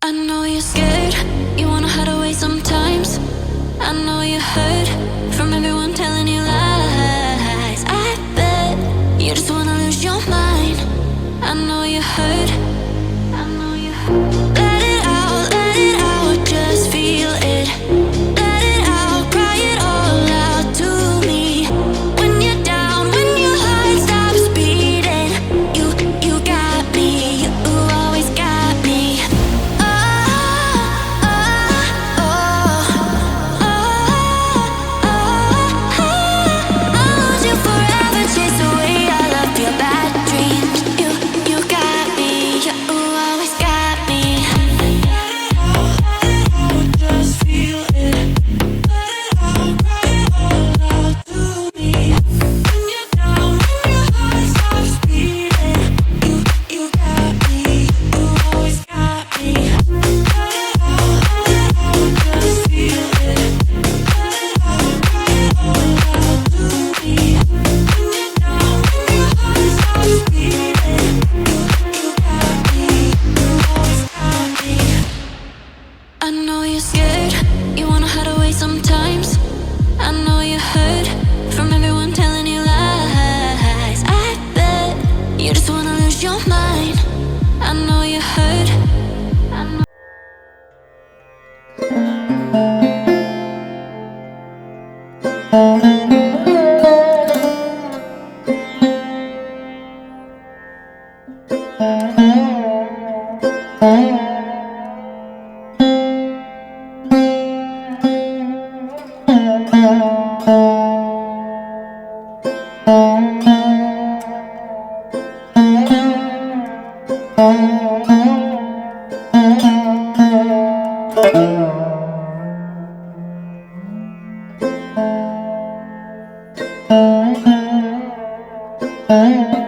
I know you're scared, you wanna hide away sometimes. I know you hurt from everyone telling you lies. I bet you just wanna lose your mind. I know you hurt, I know you hurt. Let it out, just feel it. Let it out, cry it all out to me. When you're down, when your heart stops beating, you got me, you always got me. I know you're scared, you wanna hide away sometimes. I know you hurt from everyone telling you lies. I bet you just wanna lose your mind. I know you hurt, I know. Mm-hmm.